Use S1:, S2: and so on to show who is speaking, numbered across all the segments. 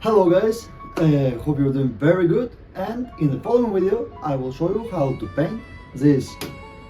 S1: Hello guys, hope you're doing very good, and in the following video I will show you how to paint this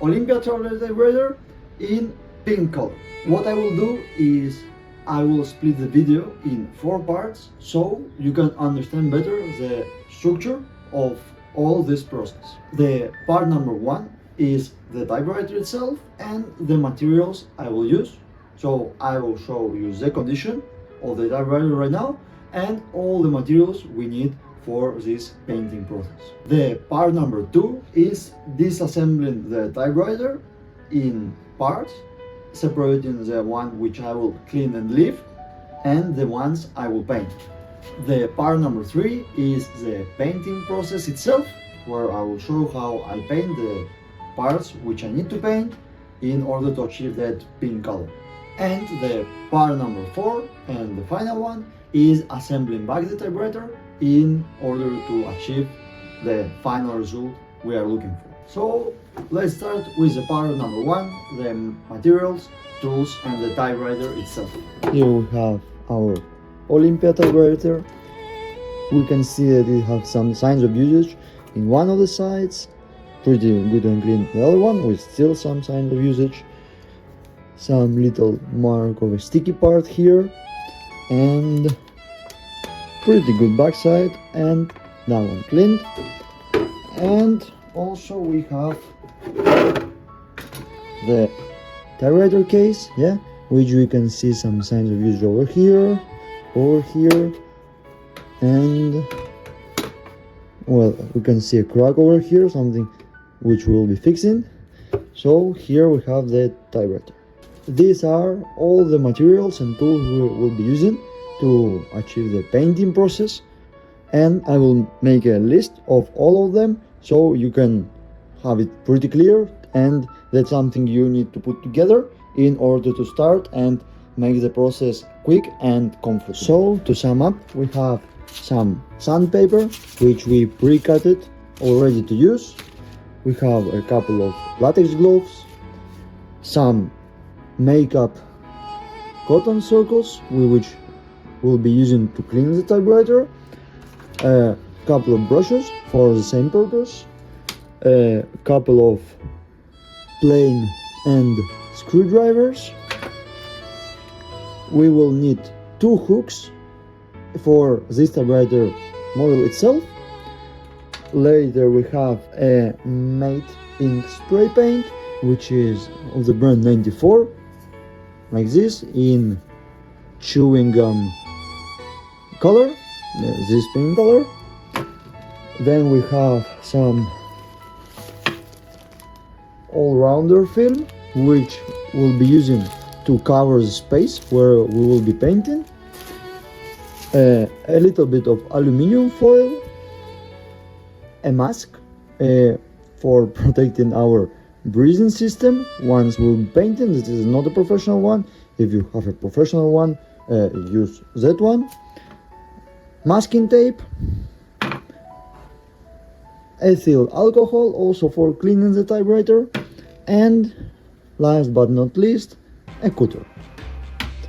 S1: Olympia Traveller typewriter in pink color. What I will do is I will split the video in 4 parts so you can understand better the structure of all this process. The part number 1 is the typewriter itself and the materials I will use. So I will show you the condition of the typewriter right now and all the materials we need for this painting process. The part number 2 is disassembling the typewriter in parts, separating the one which I will clean and leave and the ones I will paint. The part number 3 is the painting process itself, where I will show how I paint the parts which I need to paint in order to achieve that pink color. And the part number 4 and the final one is assembling back the typewriter in order to achieve the final result we are looking for. So let's start with the part number 1, the materials, tools and the typewriter itself. Here we have our Olympia typewriter. We can see that it has some signs of usage in one of the sides, pretty good and clean the other one with still some signs of usage, some little mark of a sticky part here, and pretty good backside, and that one cleaned. And also we have the typewriter case, which we can see some signs of use over here, and well, we can see a crack over here, something which we'll be fixing. So here we have the typewriter. These are all the materials and tools we will be using to achieve the painting process, and I will make a list of all of them so you can have it pretty clear, and that's something you need to put together in order to start and make the process quick and comfortable. So to sum up, we have some sandpaper which we pre-cutted all ready to use. We have a couple of latex gloves, some makeup cotton circles which we'll be using to clean the typewriter, a couple of brushes for the same purpose, a couple of plain and screwdrivers. We will need 2 hooks for this typewriter model itself. Later we have a matte pink spray paint which is of the brand 94, like this, in chewing gum color, this pink color. Then we have some all-rounder film which we'll be using to cover the space where we will be painting, a little bit of aluminium foil, a mask for protecting our breathing system once we'll be painting. This is not a professional one. If you have a professional one, use that one. Masking tape, ethyl alcohol also for cleaning the typewriter, and last but not least, a cutter.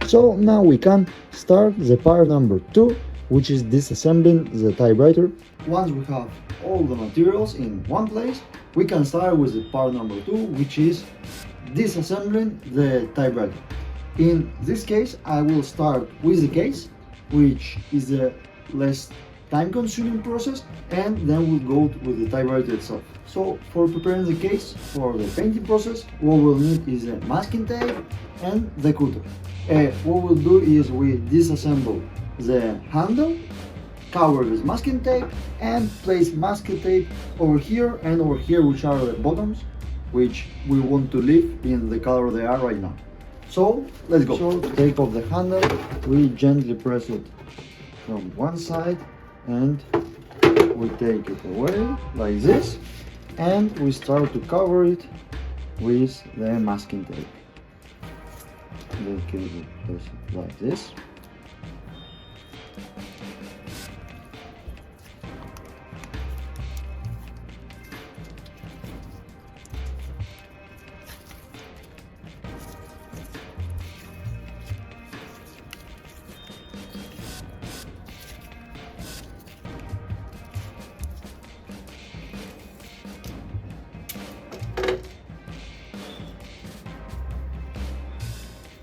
S1: So now we can start the part number 2, which is disassembling the typewriter. Once we have all the materials in one place, we can start with the part number 2, which is disassembling the typewriter. In this case, I will start with the case, which is a less time-consuming process, and then we'll go with the typewriter itself. So for preparing the case for the painting process, what we'll need is a masking tape and the cutter. What we'll do is we disassemble the handle, cover with masking tape, and place masking tape over here and over here, which are the bottoms, which we want to leave in the color they are right now. So let's go. So to take off the handle, we gently press it from one side and we take it away like this, and we start to cover it with the masking tape. Delicately press it like this.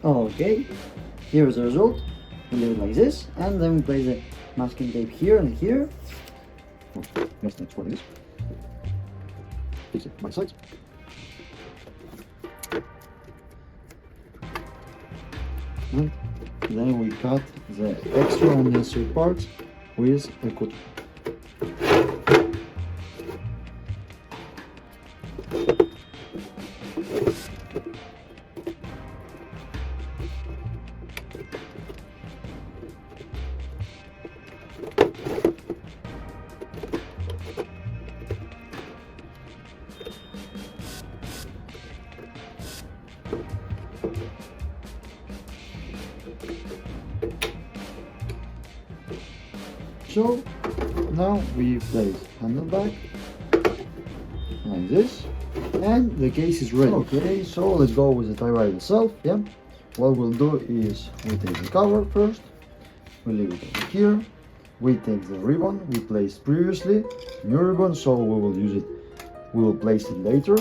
S1: Okay, here's the result. We leave it like this, and then we place the masking tape here and here. Let's next one is fix it by sides. And then we cut the extra unnecessary parts with a cutter. So now we place handle back like this, and the case is ready. Okay, so let's go with the typewriter itself. Yeah, what we'll do is we take the cover first, we leave it over here, we take the ribbon we placed previously, new ribbon, so we will use it, we will place it later.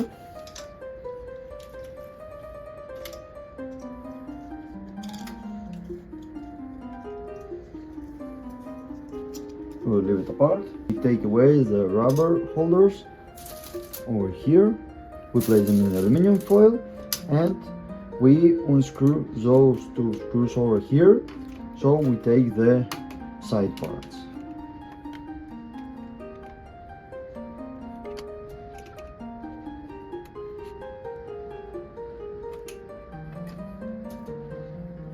S1: We'll leave it apart. We take away the rubber holders over here. We place them in aluminum foil, and we unscrew those two screws over here. So we take the side parts.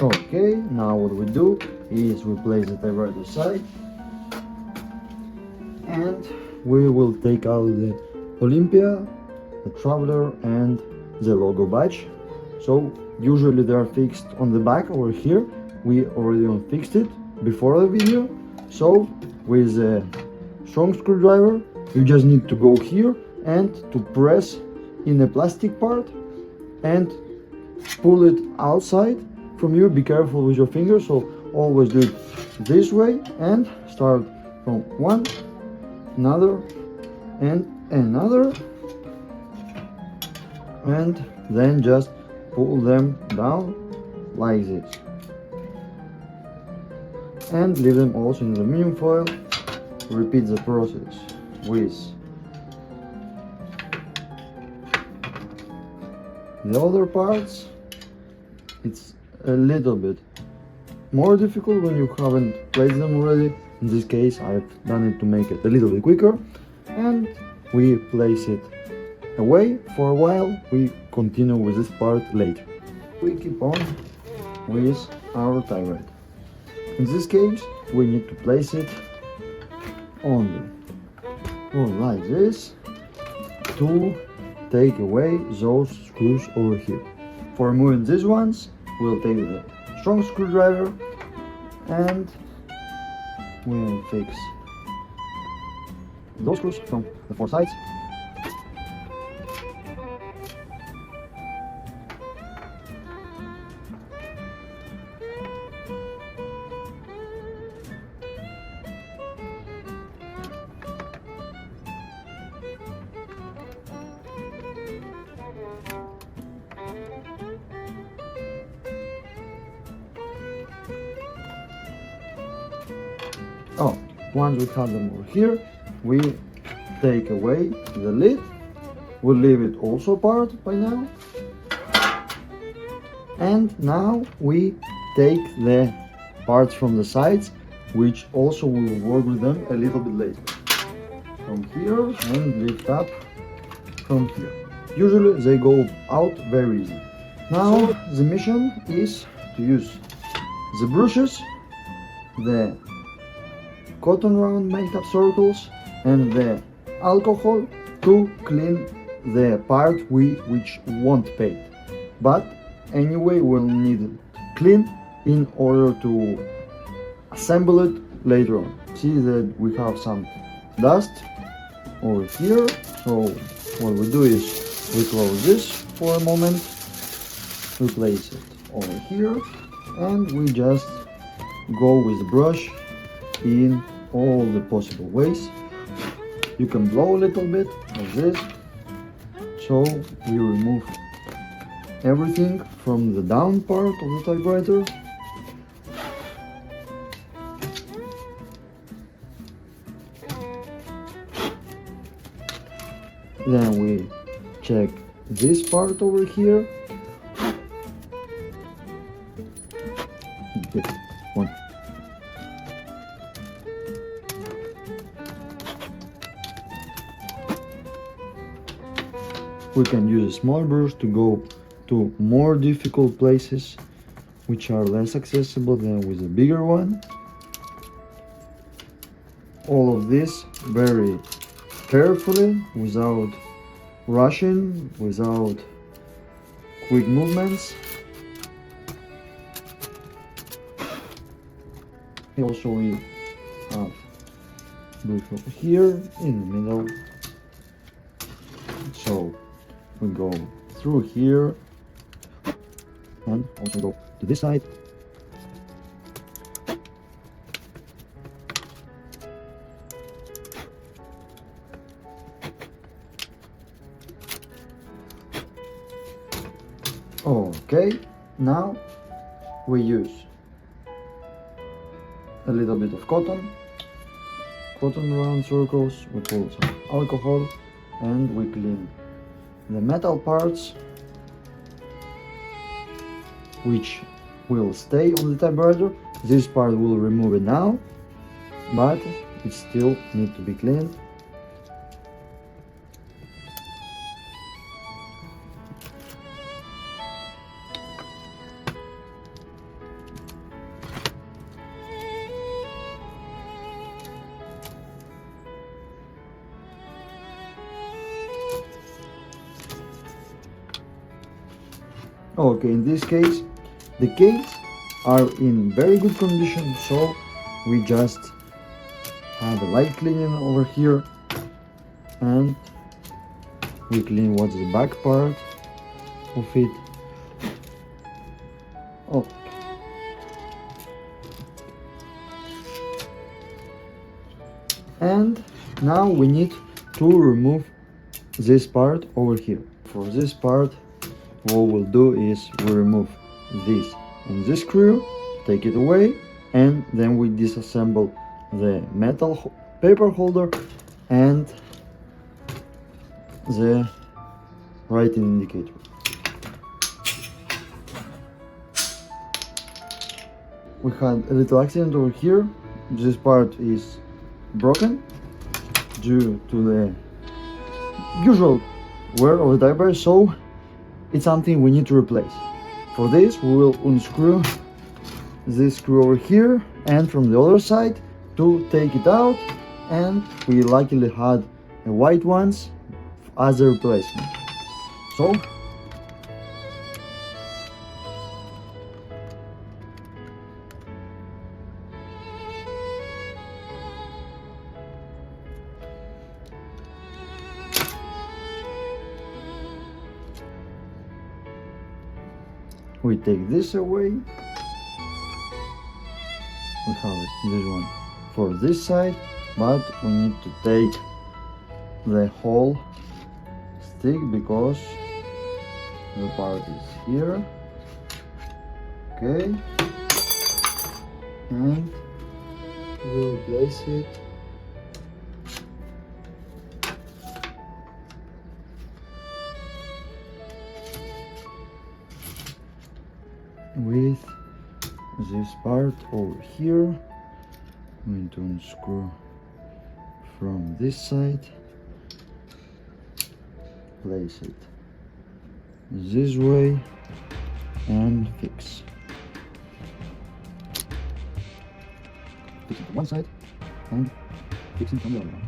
S1: Okay, now what we do is we place the typewriter side, and we will take out the Olympia, the Traveller, and the logo badge. So usually they are fixed on the back over here. We already unfixed it before the video. So with a strong screwdriver, you just need to go here and to press in the plastic part and pull it outside from you. Be careful with your fingers, so always do it this way and start from one, another, and another, and then just pull them down like this, and leave them also in the aluminum foil. Repeat the process with the other parts. It's a little bit more difficult when you haven't placed them already. In this case, I've done it to make it a little bit quicker, and we place it away for a while. We continue with this part later. We keep on with our typewriter. In this case, we need to place it only like this to take away those screws over here. For removing these ones, we'll take the strong screwdriver and we'll fix those screws from the four sides. Oh, once we have them over here, we take away the lid. We'll leave it also apart by now. And now we take the parts from the sides, which also we will work with them a little bit later. From here and lift up from here. Usually they go out very easy. Now the mission is to use the brushes, the cotton round makeup circles, and the alcohol to clean the part which won't paint. But anyway, we'll need it clean in order to assemble it later on. See that we have some dust over here, so what we do is we close this for a moment, we place it over here, and we just go with the brush in all the possible ways. You can blow a little bit like this, so we remove everything from the down part of the typewriter. Then we check this part over here. This one. We can use a small brush to go to more difficult places which are less accessible than with a bigger one. All of this very carefully, without rushing, without quick movements. Also we have brush over here in the middle. So we go through here and also go to this side. Okay, now we use a little bit of cotton around circles, we put some alcohol and we clean the metal parts which will stay on the typewriter. This part will remove it now, but it still needs to be cleaned. Okay, in this case, the keys are in very good condition, so we just have a light cleaning over here and we clean what's the back part of it. Oh. And now we need to remove this part over here. For this part, what we'll do is we remove this and this screw, take it away, and then we disassemble the metal paper holder and the writing indicator. We had a little accident over here. This part is broken due to the usual wear of the typewriter, so it's something we need to replace. For this, we will unscrew this screw over here and from the other side to take it out, and we luckily had a white ones as a replacement. So we take this away. We have this one for this side, but we need to take the whole stick because the part is here. Okay, and we'll place it with this part over here. I'm going to unscrew from this side, place it this way and fix. Fix it from one side and fix it from the other one.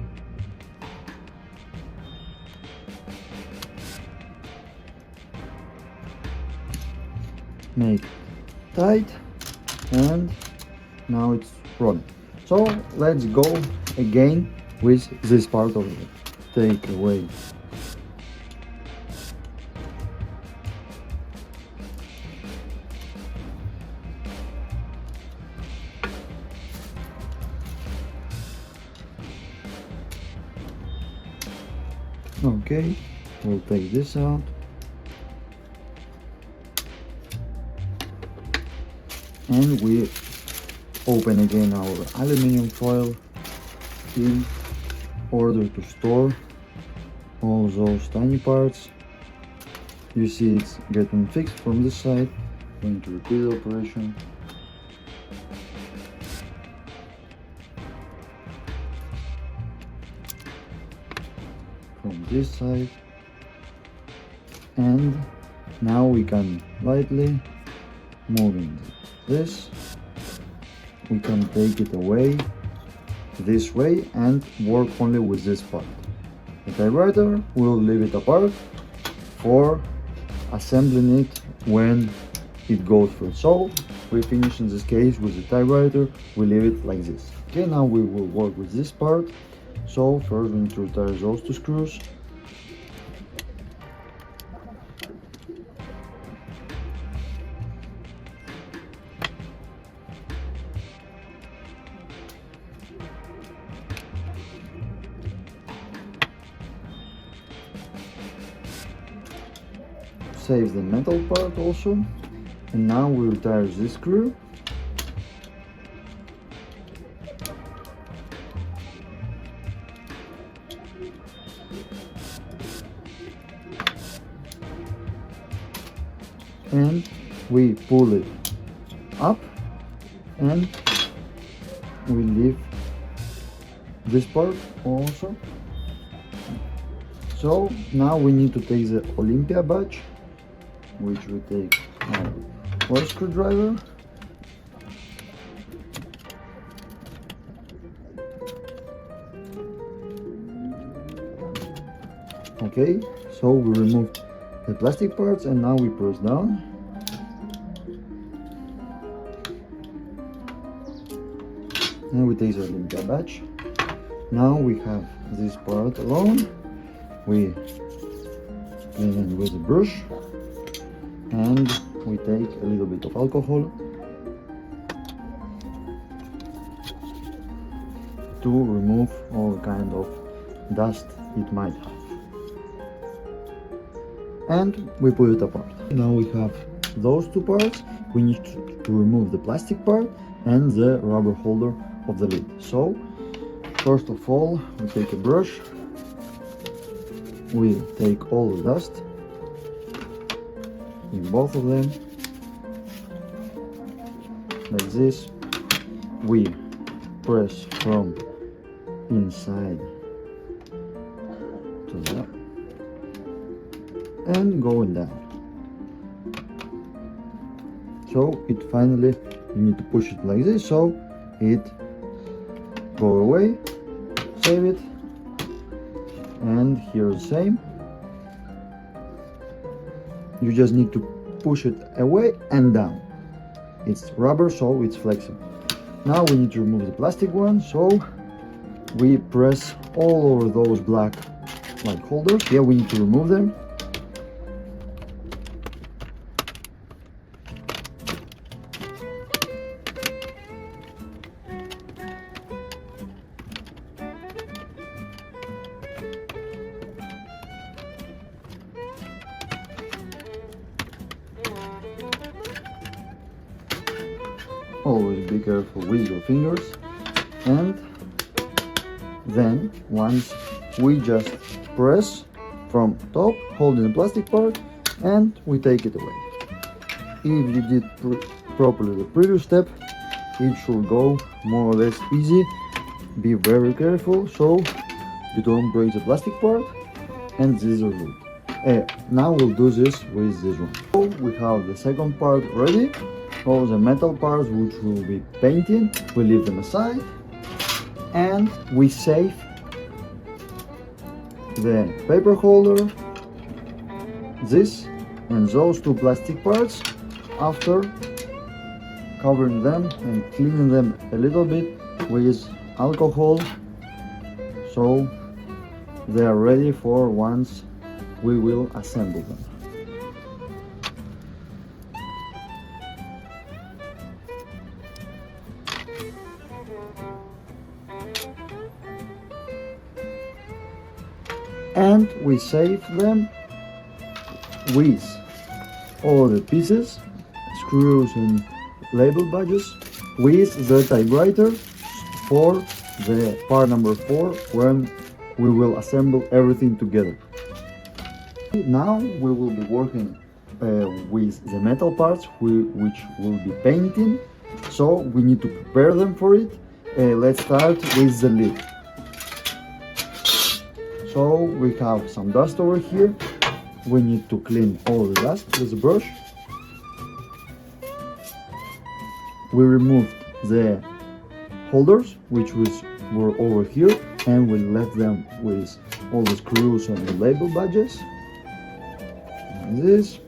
S1: Make tight, and now it's running. So let's go again with this part of it. Take away okay, we'll take this out. And we open again our aluminum foil in order to store all those tiny parts. You see it's getting fixed from this side. Going to repeat the operation. From this side, and now we can lightly moving this, we can take it away this way and work only with this part. The typewriter will leave it apart for assembling it when it goes through. So we finish in this case with the typewriter, we leave it like this. Okay, now we will work with this part. So first we need to retire those two screws. Save the metal part also. And now we retire this screw. And we pull it up and we leave this part also. So now we need to take the Olympia badge, which we take our screwdriver. Okay, so we removed the plastic parts and now we press down. And we take the Olympia badge. Now we have this part alone. We clean it with a brush and we take a little bit of alcohol to remove all kind of dust it might have. And we put it apart. Now we have those two parts. We need to remove the plastic part and the rubber holder of the lid. So first of all, we take a brush, we take all the dust in both of them like this. We press from inside to that and going down. So it finally, you need to push it like this so it go away. Save it. And here the same. You just need to push it away and down. It's rubber, so it's flexible. Now we need to remove the plastic one, so we press all over those black like holders. Yeah, we need to remove them. Always be careful with your fingers. And then once we just press from top, holding the plastic part, and we take it away. If you did properly the previous step, it should go more or less easy. Be very careful so you don't break the plastic part, and this is the rule. Now we'll do this with this one. So we have the second part ready. All the metal parts which will be painting, we leave them aside and we save the paper holder, this and those two plastic parts after covering them and cleaning them a little bit with alcohol, so they are ready for once we will assemble them. And we save them with all the pieces, screws and label badges with the typewriter for the part number 4 when we will assemble everything together. Now we will be working with the metal parts which will be painting, so we need to prepare them for it. Let's start with the lid. So we have some dust over here. We need to clean all the dust with a brush. We removed the holders which were over here, and we left them with all the screws and the label badges. Like this.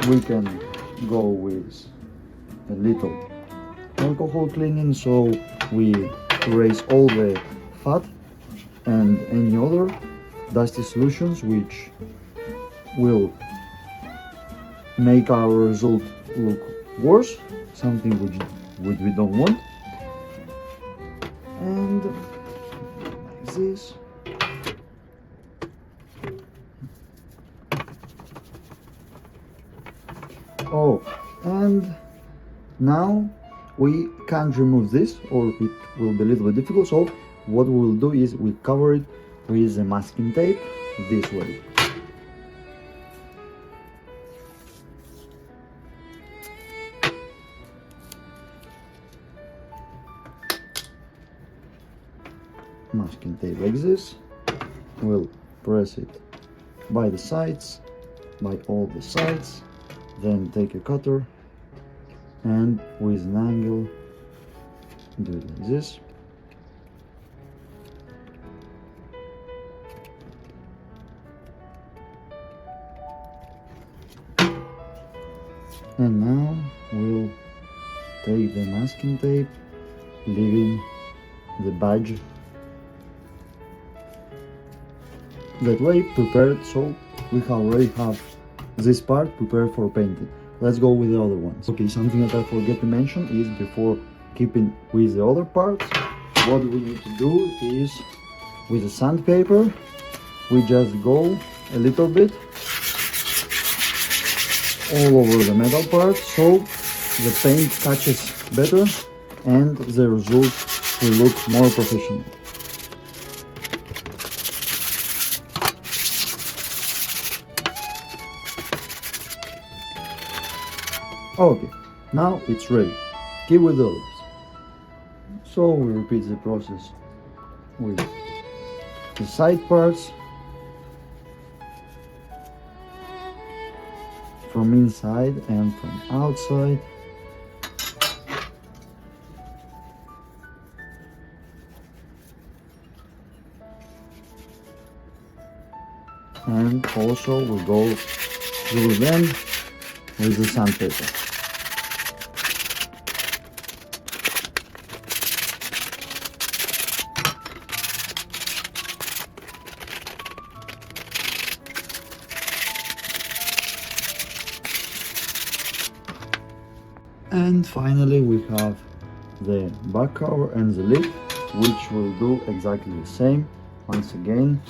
S1: We can go with a little alcohol cleaning, so we erase all the fat and any other dusty solutions which will make our result look worse, something which we don't want. And like this. Oh, and now we can't remove this, or it will be a little bit difficult, so what we will do is we cover it with the masking tape this way. Masking tape like this. We'll press it by the sides, by all the sides, then take a cutter and with an angle do it like this. And now we'll take the masking tape, leaving the badge that way prepared, so we already have this part prepared for painting. Let's go with the other ones. Okay, something that I forget to mention is before keeping with the other parts, what we need to do is with the sandpaper, we just go a little bit all over the metal part, so the paint catches better and the result will look more professional. Okay, now it's ready. Keep with the others. So we repeat the process with the side parts, from inside and from outside. And also we go through them with the sandpaper. And finally we have the back cover and the lid, which will do exactly the same. Once again,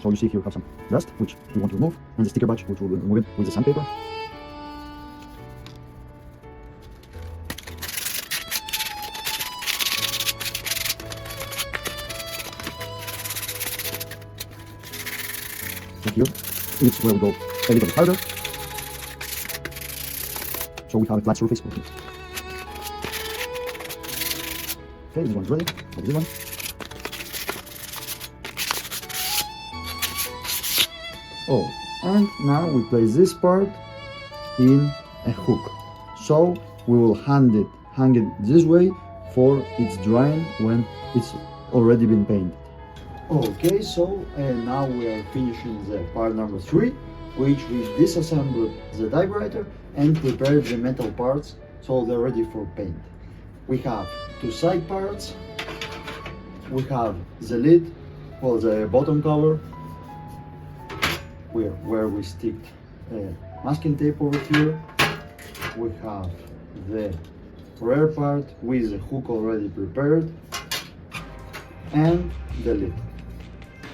S1: so you see here we have some dust which we want to remove, and the sticker badge which we'll remove it with the sandpaper. So here it's where we go a little bit harder, so we have a flat surface. Okay, this one's ready. Like this one. Oh, and now we place this part in a hook, so we will hang it this way for its drying when it's already been painted. Okay, so now we are finishing the part number 3, which we disassembled the typewriter and prepared the metal parts so they're ready for paint. We have two side parts, we have the lid, or the bottom cover, where we stick masking tape over here. We have the rear part with the hook already prepared, and the lid.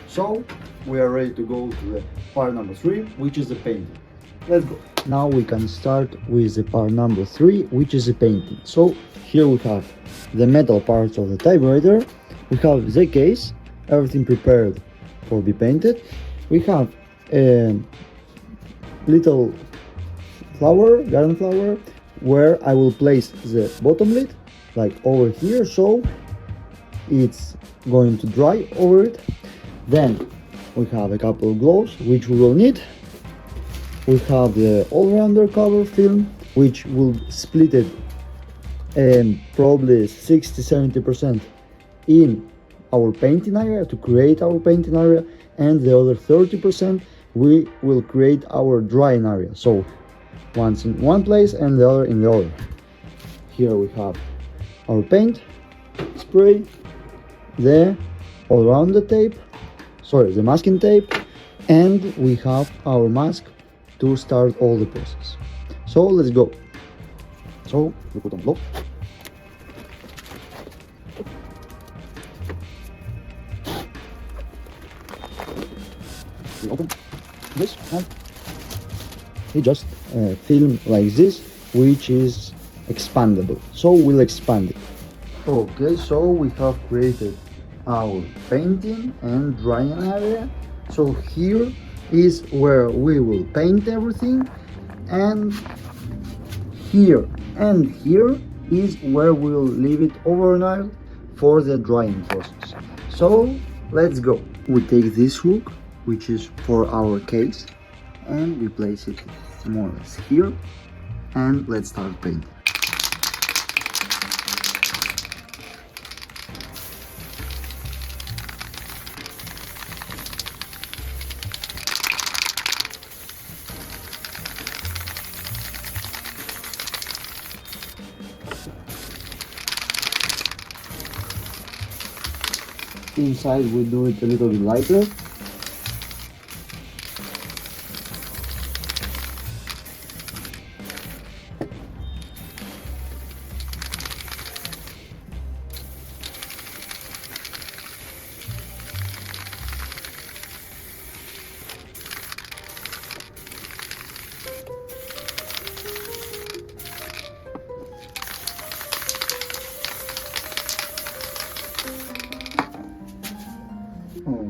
S1: So we are ready to go to the part number 3, which is the painting. Let's go. Now we can start with the part number 3, which is the painting. So here we have the metal parts of the typewriter, we have the case, everything prepared for be painted. We have a little flower, garden flower, where I will place the bottom lid, like over here, so it's going to dry over it. Then we have a couple of gloves which we will need. We have the all-rounder cover film, which will split it probably 60-70% in our painting area to create our painting area, and the other 30% we will create our drying area. So once in one place and the other in the other. Here we have our paint spray, the all-rounder tape, the masking tape, and we have our mask to start all the process. So let's go. So we put on glove. We open this and we just film like this, which is expandable. So we'll expand it. Okay, so we have created our painting and drying area. So here is where we will paint everything, and here is where we'll leave it overnight for the drying process. So let's go. We take this hook, which is for our case, and we place it more or less here, and let's start painting. Inside we do it a little bit lighter.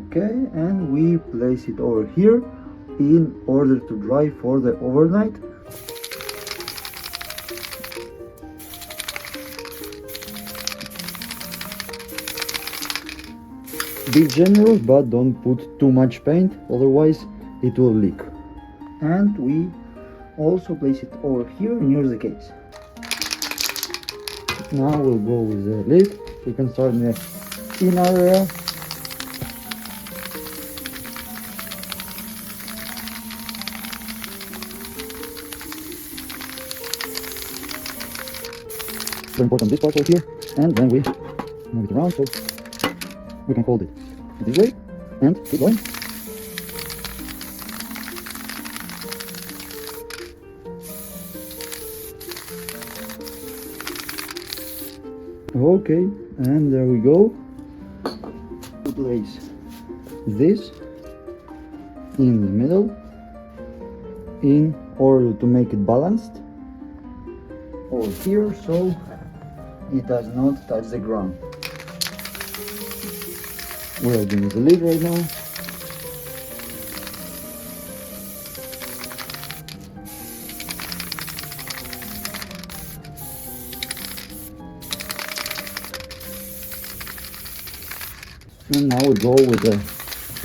S1: Okay, and we place it over here in order to dry for the overnight. Be generous, but don't put too much paint, otherwise it will leak. And we also place it over here near the case. Now we'll go with the lid. We can start in the inner area. So important this part over here, and then we move it around so we can fold it this way and keep going. Okay, and there we go. We place this in the middle in order to make it balanced over here, so it does not touch the ground. We are doing the lid right now. And now we go with the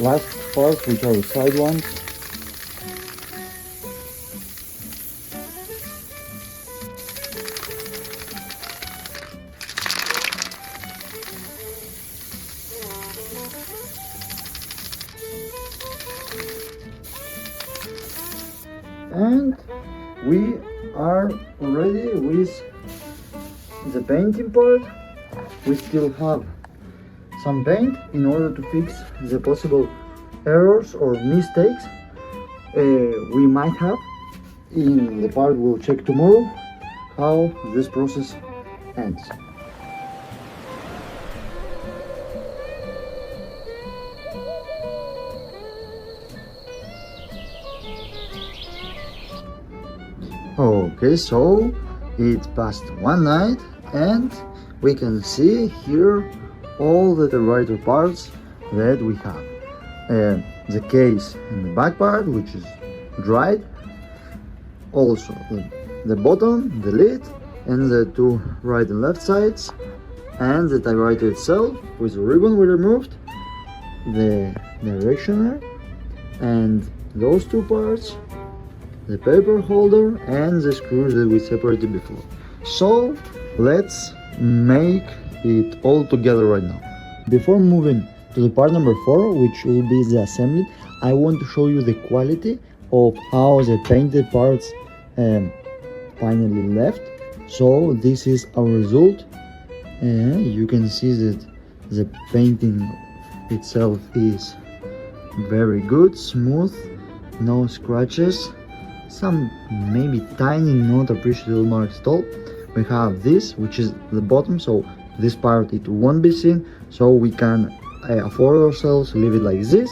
S1: last part, which are the side ones. And we are ready with the painting part. We still have some paint in order to fix the possible errors or mistakes we might have. In the part we'll check tomorrow how this process ends. Okay, so it passed one night and we can see here all the typewriter parts that we have. The case and the back part, which is dried. Also the bottom, the lid, and the two right and left sides, and the typewriter itself with the ribbon we removed, the directioner, and those two parts, the paper holder, and the screws that we separated before. So let's make it all together right now. Before moving to the part number 4, which will be the assembly, I want to show you the quality of how the painted parts finally left. So this is our result. You can see that the painting itself is very good, smooth, no scratches, some maybe tiny not appreciable marks at all. We have this, which is the bottom, so this part it won't be seen, so we can afford ourselves to leave it like this.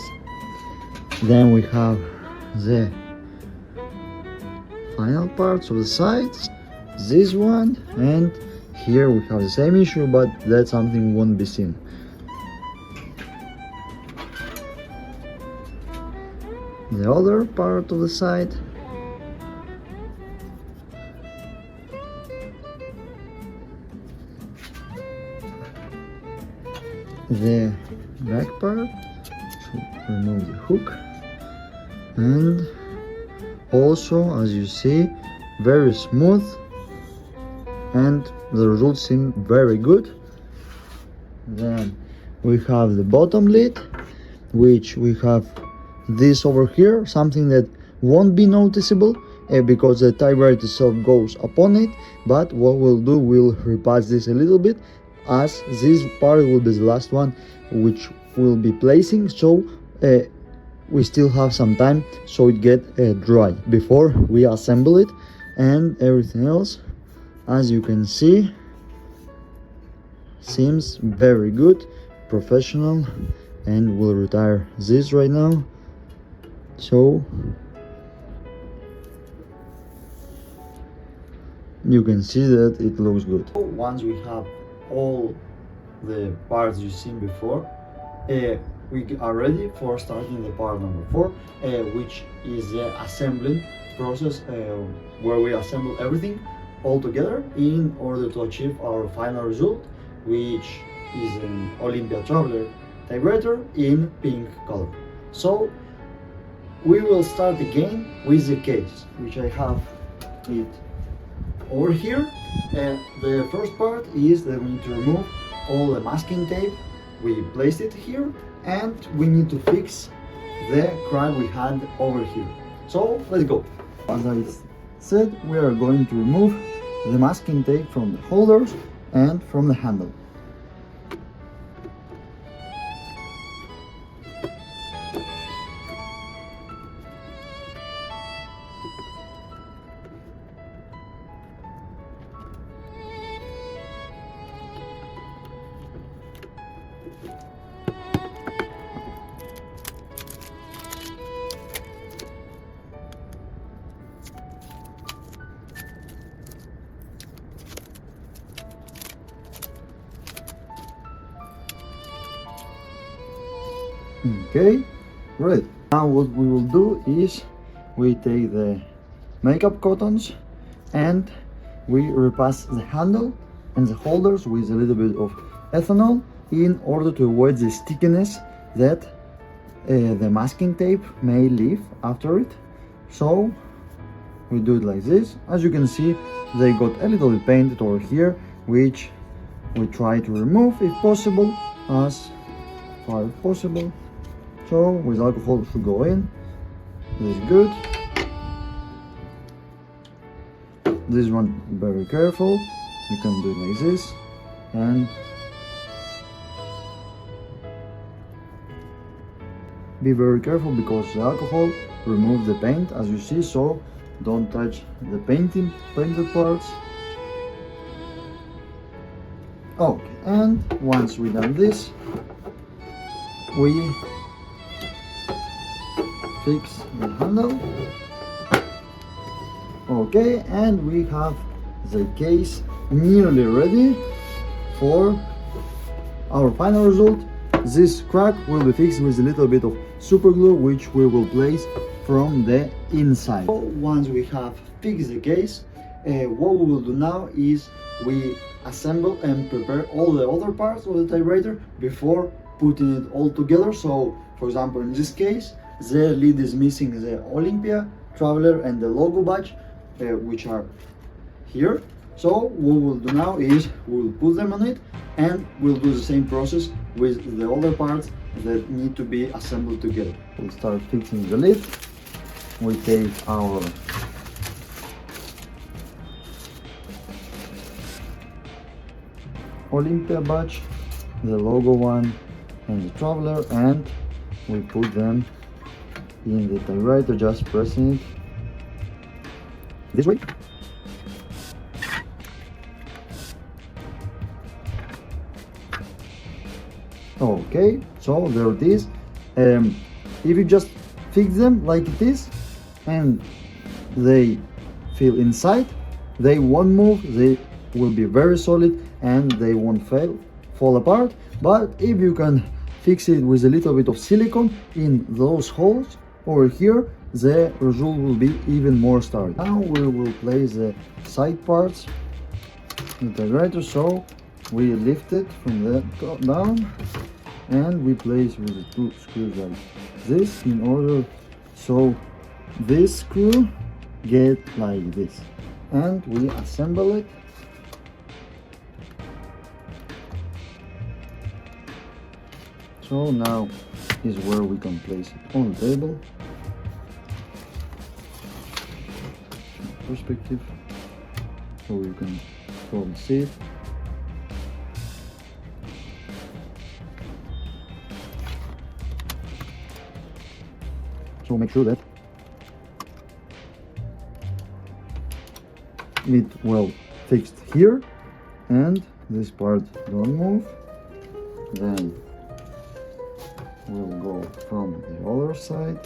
S1: Then we have the final parts of the sides, this one, and here we have the same issue, but that's something won't be seen. The other part of the side, the back part, so remove the hook, and also, as you see, very smooth, and the results seem very good. Then we have the bottom lid, which we have this over here, something that won't be noticeable because the typewriter itself goes upon it, but what we'll do, we'll repass this a little bit, as this part will be the last one which we'll be placing, so we still have some time so it get dry before we assemble it. And everything else, as you can see, seems very good, professional, and we'll retire this right now. So you can see that it looks good. Once we have all the parts you've seen before, we are ready for starting the part number 4, which is the assembling process, where we assemble everything all together in order to achieve our final result, which is an Olympia Traveller typewriter in pink color. So we will start again with the case, which I have it over here. The first part is that we need to remove all the masking tape. We placed it here, and we need to fix the crack we had over here. So let's go. As I said, we are going to remove the masking tape from the holders and from the handle. Okay, right. Now what we will do is we take the makeup cottons and we repass the handle and the holders with a little bit of ethanol in order to avoid the stickiness that the masking tape may leave after it. So we do it like this. As you can see, they got a little bit painted over here, which we try to remove if possible, as far as possible. So with alcohol should go in. This is good. This one, very careful. You can do it like this, and be very careful because the alcohol removes the paint, as you see. So don't touch the painted parts. Okay, and once we done this, we fix the handle Okay, and we have the case nearly ready for our final result. This crack will be fixed with a little bit of super glue, which we will place from the inside. So once we have fixed the case, what we will do now is we assemble and prepare all the other parts of the typewriter before putting it all together. So for example, in this case, the lid is missing the Olympia Traveller and the logo badge, which are here. So what we'll do now is we'll put them on it, and we'll do the same process with the other parts that need to be assembled together. We'll start fixing the lid. We take our Olympia badge, the logo one and the Traveller, and we put them in the typewriter, just pressing it this way. Okay, so there it is. If you just fix them like it is and they feel inside, they won't move, they will be very solid and they won't fall apart. But if you can fix it with a little bit of silicone in those holes over here, the result will be even more sturdy. Now we will place the side parts in the typewriter. So we lift it from the top down and we place with the two screws like this, in order so this screw get like this, and we assemble it. So now is where we can place it on the table. Perspective, so you can probably see it. So make sure that it well fixed here, and this part don't move. Then we'll go from the other side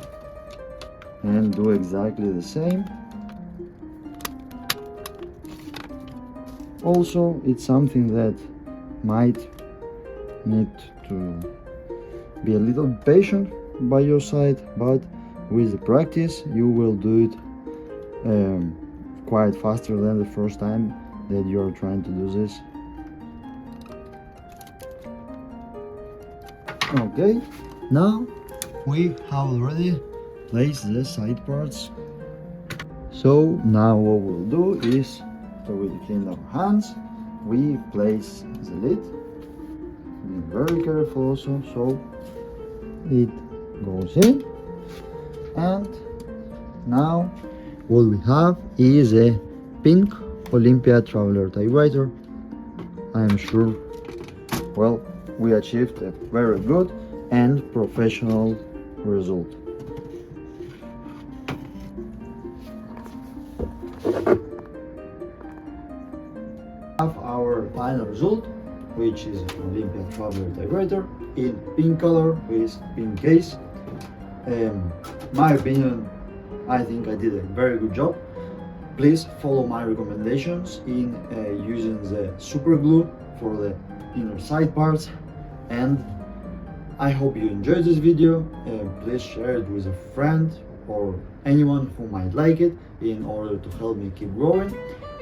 S1: and do exactly the same. Also, it's something that might need to be a little patient by your side, but with the practice you will do it quite faster than the first time that you are trying to do this. Okay, now we have already placed the side parts. So now what we'll do is, so we clean our hands, we place the lid. Be very careful also, so it goes in. And now what we have is a pink Olympia Traveller typewriter. I am sure, well, we achieved a very good and professional result. Have our final result, which is an Olympia Traveller typewriter in pink color with pink case. My opinion, I think I did a very good job. Please follow my recommendations in using the super glue for the inner side parts, and I hope you enjoyed this video. Please share it with a friend or anyone who might like it, in order to help me keep growing.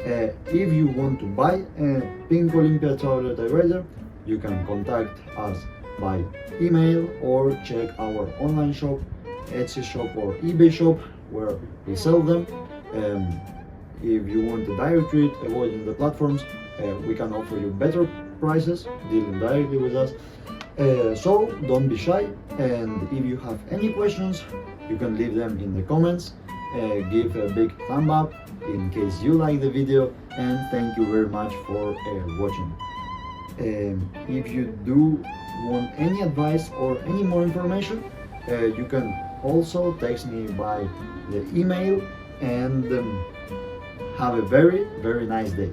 S1: If you want to buy a pink Olympia Traveller typewriter, you can contact us by email or check our online shop, Etsy shop or eBay shop, where we sell them. If you want a direct trade, avoiding the platforms, we can offer you better prices dealing directly with us. So don't be shy, and if you have any questions, you can leave them in the comments. Give a big thumb up in case you like the video, and thank you very much for watching. If you do want any advice or any more information, you can also text me by the email, and have a very nice day.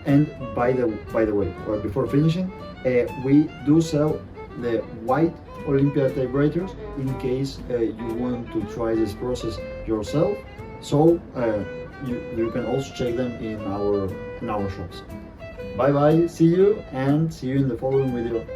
S1: And by the way, or before finishing, we do sell the white Olympia typewriters in case you want to try this process yourself. So you can also check them in our shops. Bye bye, see you, and see you in the following video.